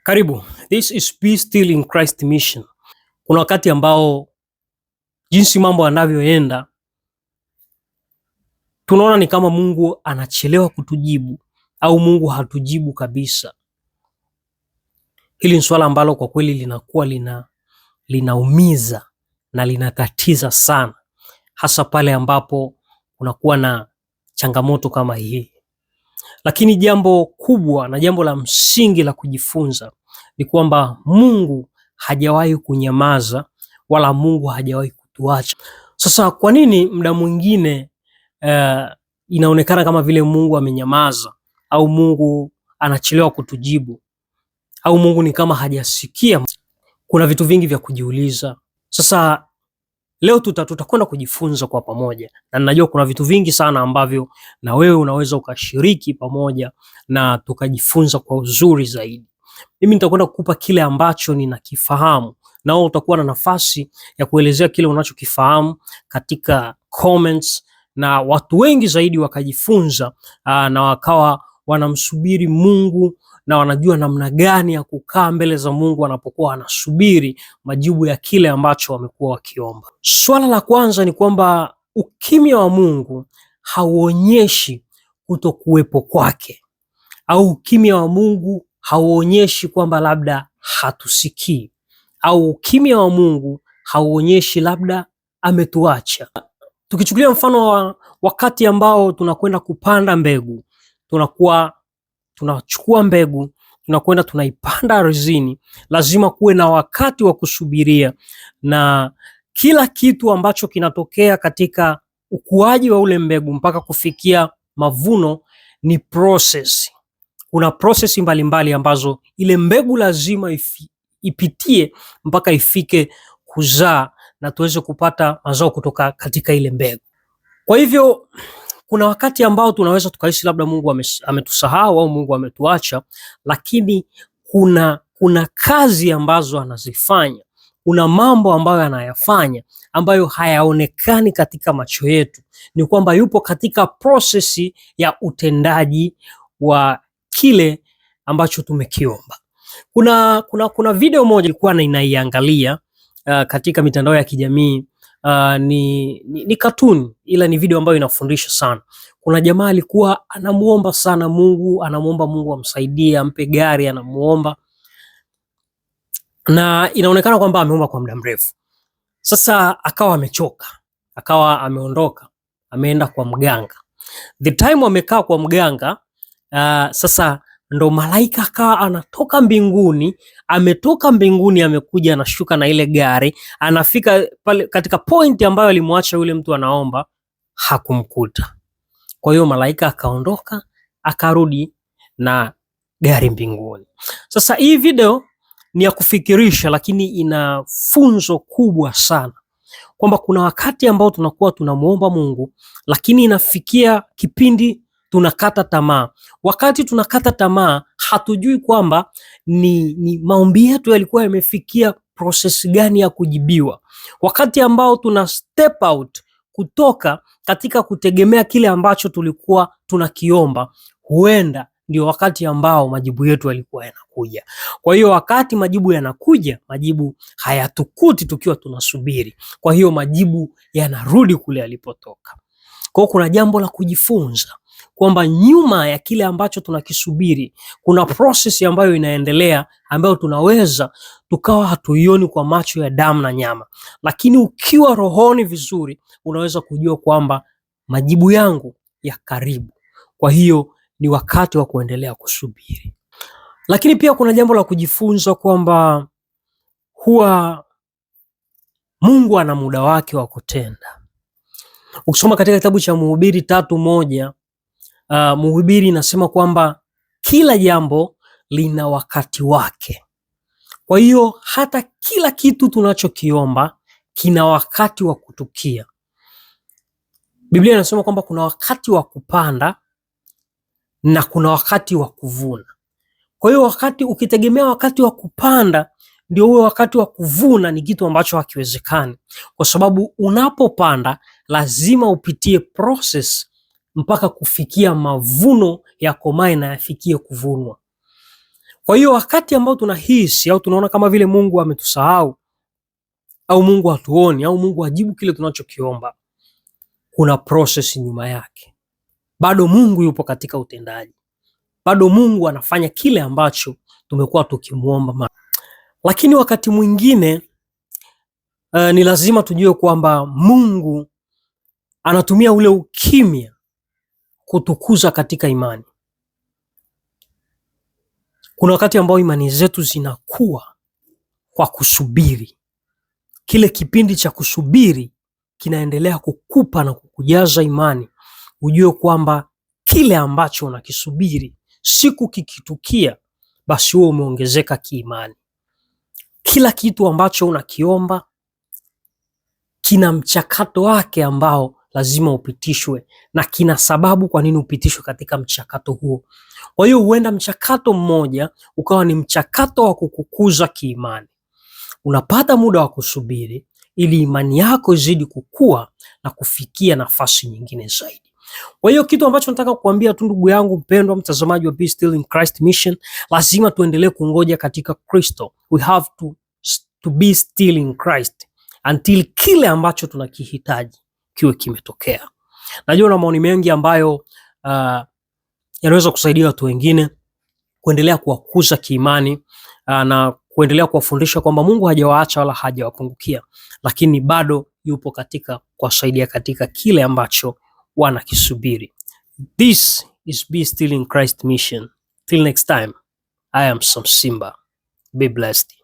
Karibu. This is Be Still in Christ Mission. Kuna wakati ambao jinsi mambo yanavyoenda tunaona ni kama Mungu anachelewa kutujibu au Mungu hatujibu kabisa. Hili ni swala ambalo kwa kweli linakuwa linaumiza na linatatiza sana, hasa pale ambapo unakuwa na changamoto kama hii. Lakini jambo kubwa na jambo la msingi la kujifunza ni kwamba Mungu hajawahi kunyamaza wala Mungu hajawahi kutuacha. Sasa kwa nini muda mwingine inaonekana kama vile Mungu amenyamaza au Mungu anachelewa kutujibu au Mungu ni kama hajasikia? Kuna vitu vingi vya kujiuliza. Sasa leo tutakwenda kujifunza kwa pamoja, na ninajua kuna vitu vingi sana ambavyo na wewe unaweza ukashiriki pamoja na tukajifunza kwa uzuri zaidi. Mimi nitakwenda kukupa kile ambacho ninakifahamu, na wewe utakuwa na nafasi ya kuelezea kile unachokifahamu katika comments, na watu wengi zaidi wakajifunza na wakawa wanamsubiri Mungu na wanajua namna gani ya kukaa mbele za Mungu wanapokuwa wanasubiri majibu ya kile ambacho wamekuwa wakiomba. Swala la kwanza ni kwamba ukimya wa Mungu hauonyeshi kutokuwepo kwake, au ukimya wa Mungu hauonyeshi kwamba labda hatusikii, au ukimya wa Mungu hauonyeshi labda ametuacha. Tukichukulia mfano wa wakati ambao tunakwenda kupanda mbegu, tunachukua mbegu, tunakwenda tunaipanda ardhini, lazima kuwe na wakati wa kusubiria, na kila kitu ambacho kinatokea katika ukuaji wa ule mbegu mpaka kufikia mavuno ni process. Kuna process mbalimbali ambazo ile mbegu lazima ipitie mpaka ifike kuzaa na tuweze kupata mazao kutoka katika ile mbegu. Kwa hivyo kuna wakati ambao tunaweza tukahisi labda Mungu ametusahau au Mungu ametuacha, lakini kuna kazi ambazo anazifanya, kuna mambo ambayo anayafanya ambayo hayaonekani katika macho yetu. Ni kwamba yupo katika prosesi ya utendaji wa kile ambacho tumekiomba. Kuna video moja nilikuwa ninaiangalia katika mitandao ya kijamii. Ni cartoon, ila ni video ambayo inafundisha sana. Kuna jamaa alikuwa anamuomba sana Mungu, anamuomba Mungu amsaidie, ampe gari, anamuomba, na inaonekana kwamba ameomba kwa muda mrefu. Sasa akawa amechoka, akawa ameondoka, ameenda kwa mganga. The time amekaa kwa mganga, sasa ndo malaika akawa anatoka mbinguni, ametoka mbinguni, amekuja anashuka na ile gari, anafika pale katika point ambayo alimwacha yule mtu anaomba, hakumkuta. Kwa hiyo malaika akaondoka, akarudi na gari mbinguni. Sasa hii video ni ya kufikirisha, lakini ina funzo kubwa sana, kwamba kuna wakati ambao tunakuwa tunamuomba Mungu, lakini inafikia kipindi tunakata tamaa. Wakati tunakata tamaa, hatujui kwamba ni maombi yetu yalikuwa yamefikia process gani ya kujibiwa. Wakati ambao tuna step out kutoka katika kutegemea kile ambacho tulikuwa tunakiomba, huenda ndio wakati ambao majibu yetu yalikuwa yanakuja. Kwa hiyo wakati majibu yanakuja, majibu hayatukuti tukiwa tunasubiri. Kwa hiyo majibu yanarudi kule yalipotoka. Kwa hiyo kuna jambo la kujifunza kwamba nyuma ya kile ambacho tunakisubiri kuna process ambayo inaendelea, ambayo tunaweza tukawa hatuioni kwa macho ya damu na nyama, lakini ukiwa rohoni vizuri unaweza kujua kwamba majibu yangu ya karibu. Kwa hiyo ni wakati wa kuendelea kusubiri. Lakini pia kuna jambo la kujifunza kwamba huwa Mungu ana muda wake wa kutenda. Ukisoma katika kitabu cha Mhubiri 3:1, Mhubiri inasema kwamba kila jambo lina wakati wake. Kwa hiyo hata kila kitu tunachokiomba kina wakati wa kutukia. Biblia inasema kwamba kuna wakati wa kupanda na kuna wakati wa kuvuna. Kwa hiyo wakati ukitegemea wakati wa kupanda ndio huo wakati wa kuvuna, ni kitu ambacho hakiwezekani, kwa sababu unapopanda lazima upitie process mpaka kufikia mavuno yakomae na yafikie kuvunwa. Kwa hiyo wakati ambao tunahisi au tunaona kama vile Mungu ametusahau au Mungu hatuoni au Mungu hajibu kile tunachokiomba, kuna process nyuma yake. Bado Mungu yupo katika utendaji. Bado Mungu anafanya kile ambacho tumekuwa tukimuomba. Lakini wakati mwingine ni lazima tujue kwamba Mungu anatumia ule ukimya kutukuza katika imani. Kuna wakati ambao imani zetu zinakuwa kwa kusubiri. Kile kipindi cha kusubiri kinaendelea kukupa na kukujaza imani. Ujue kwamba kile ambacho unakisubiri siku kikitukia, basi wewe umeongezeka kiimani. Kila kitu ambacho unakiomba kina mchakato wake ambao lazima upitishwe, na kina sababu kwa nini upitishwe katika mchakato huo. Kwa hiyo huenda mchakato mmoja ukawa ni mchakato wa kukukuza kiimani. Unapata muda wa kusubiri ili imani yako izidi kukua na kufikia nafasi nyingine zaidi. Kwa hiyo kitu ambacho nataka kukuambia tu ndugu yangu mpendwa, mtazamaji wa Be Still in Christ Mission, lazima tuendelee kungoja katika Kristo. We have to be still in Christ until kile ambacho tunakihitaji kiwe kimetokea. Najua na maoni mengi ambayo yanaweza kusaidia watu wengine kuendelea kuwakuza kiimani na kuendelea kuwafundisha kwamba Mungu hajawaacha wala hajawapungukia, lakini bado yupo katika kuwasaidia katika kile ambacho wanakisubiri. This is Be Still in Christ Mission. Till next time, I am Sam Simba. Be blessed.